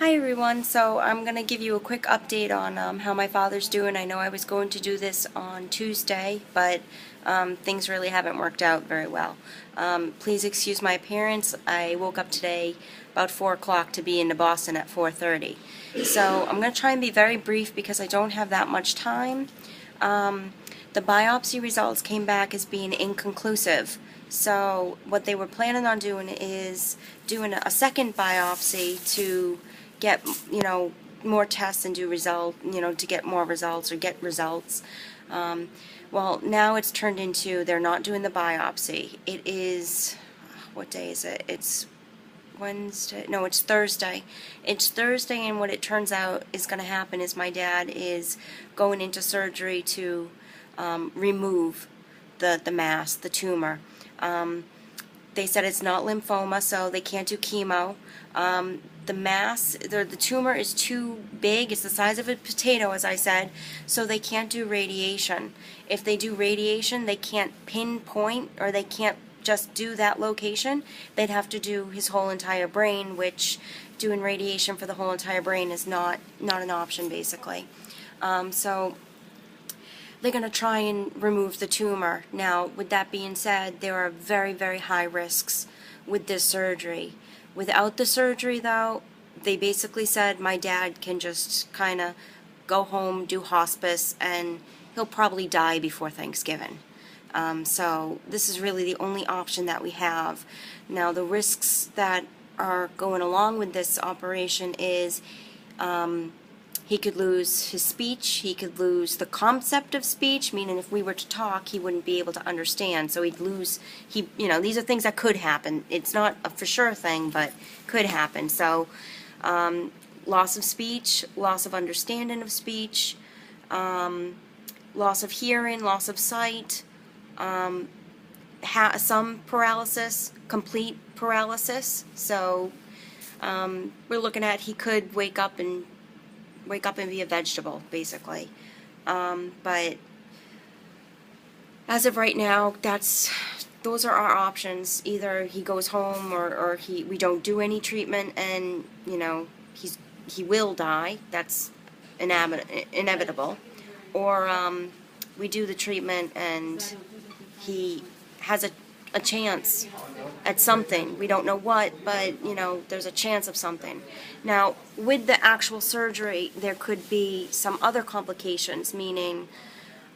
Hi everyone, so I'm going to give you a quick update on how my father's doing. I know I was going to do this on Tuesday, but things really haven't worked out very well. Please excuse my appearance. I woke up today about 4 o'clock to be into Boston at 4:30. So I'm going to try and be very brief because I don't have that much time. The biopsy results came back as being inconclusive. So what they were planning on doing is doing a second biopsy to get, more tests and do to get more results or get results. Well, now it's turned into they're not doing the biopsy. It is, what day is it? It's Wednesday. No, it's Thursday. It's Thursday, and what it turns out is going to happen is my dad is going into surgery to remove the mass, the tumor. They said it's not lymphoma, so they can't do chemo. The mass, the tumor is too big. It's the size of a potato, as I said, so they can't do radiation. If they do radiation, they can't pinpoint, or they can't just do that location. They'd have to do his whole entire brain, which doing radiation for the whole entire brain is not an option, basically. So they're going to try and remove the tumor. Now, with that being said, there are very, very high risks with this surgery. Without the surgery, though, they basically said my dad can just kind of go home, do hospice, and he'll probably die before Thanksgiving. So this is really the only option that we have. Now, the risks that are going along with this operation is he could lose his speech, he could lose the concept of speech, meaning if we were to talk, he wouldn't be able to understand. So he'd lose, these are things that could happen. It's not a for sure thing, but could happen. So loss of speech, loss of understanding of speech, loss of hearing, loss of sight, some paralysis, complete paralysis. So we're looking at he could wake up and be a vegetable, basically. But as of right now, those are our options. Either he goes home, or we don't do any treatment, and he will die. That's inevitable. Or we do the treatment and he has a chance at something. We don't know what, but there's a chance of something. Now, with the actual surgery, there could be some other complications, meaning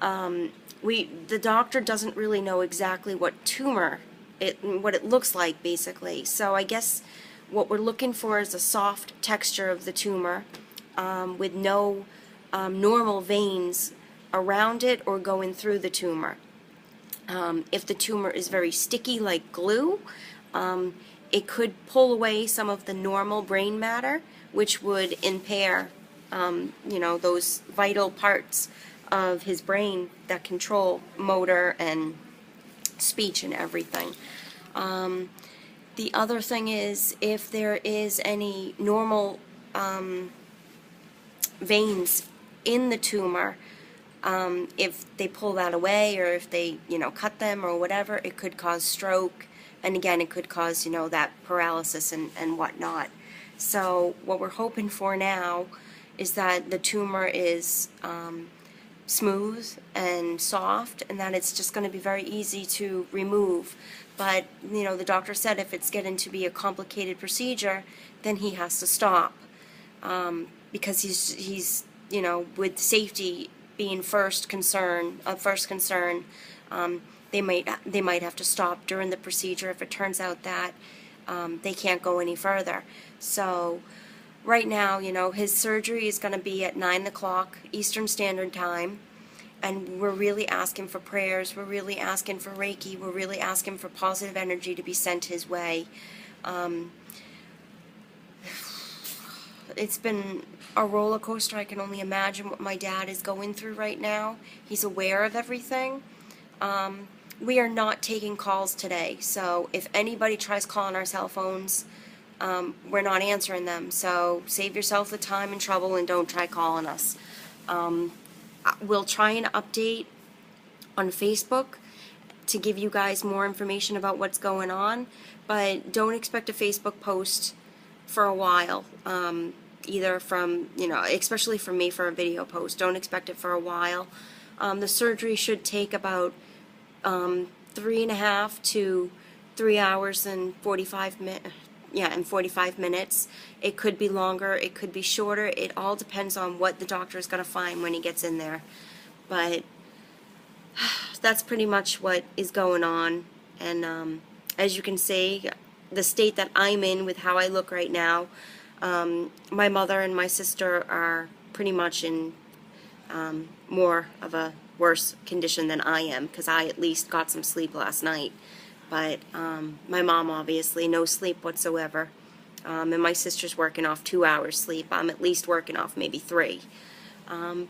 the doctor doesn't really know exactly what tumor what it looks like, basically. So I guess what we're looking for is a soft texture of the tumor with no normal veins around it or going through the tumor. If the tumor is very sticky like glue, it could pull away some of the normal brain matter, which would impair, those vital parts of his brain that control motor and speech and everything. The other thing is, if there is any normal veins in the tumor, if they pull that away, or if they, cut them or whatever, it could cause stroke, and again, it could cause, that paralysis and whatnot. So what we're hoping for now is that the tumor is smooth and soft, and that it's just going to be very easy to remove. But, the doctor said if it's getting to be a complicated procedure, then he has to stop, because he's with safety being first concern, they might have to stop during the procedure if it turns out that they can't go any further. So right now, his surgery is going to be at 9 o'clock Eastern Standard Time, and we're really asking for prayers, we're really asking for Reiki, we're really asking for positive energy to be sent his way. It's been a roller coaster. I can only imagine what my dad is going through right now. He's aware of everything. We are not taking calls today, so if anybody tries calling our cell phones, we're not answering them. So save yourself the time and trouble and don't try calling us. We'll try and update on Facebook to give you guys more information about what's going on, but don't expect a Facebook post for a while. either from, especially from me for a video post. Don't expect it for a while. The surgery should take about 3.5 to 3 hours and 45 minutes. Yeah, in 45 minutes. It could be longer, it could be shorter. It all depends on what the doctor is going to find when he gets in there. But that's pretty much what is going on. And as you can see, the state that I'm in with how I look right now, my mother and my sister are pretty much in more of a worse condition than I am, because I at least got some sleep last night. But my mom, obviously, no sleep whatsoever. And my sister's working off 2 hours sleep. I'm at least working off maybe 3.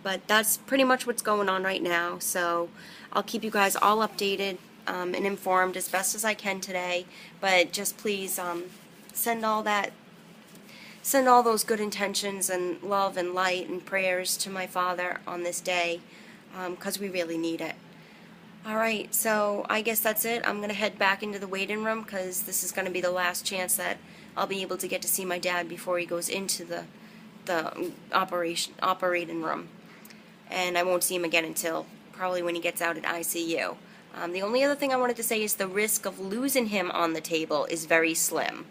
But that's pretty much what's going on right now. So I'll keep you guys all updated and informed as best as I can today. But just please send all those good intentions and love and light and prayers to my father on this day, because we really need it. Alright, so I guess that's it. I'm going to head back into the waiting room, because this is going to be the last chance that I'll be able to get to see my dad before he goes into the operating room. And I won't see him again until probably when he gets out at ICU. The only other thing I wanted to say is the risk of losing him on the table is very slim.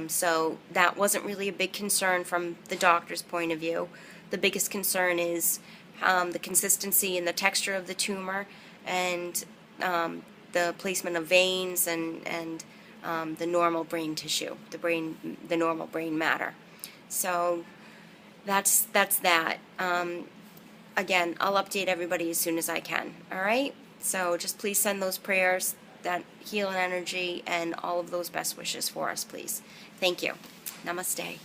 So that wasn't really a big concern from the doctor's point of view. The biggest concern is the consistency and the texture of the tumor, and the placement of veins and the normal brain tissue, the normal brain matter. So that's that. Again, I'll update everybody as soon as I can. All right. So just please send those prayers, that healing energy, and all of those best wishes for us, please. Thank you. Namaste.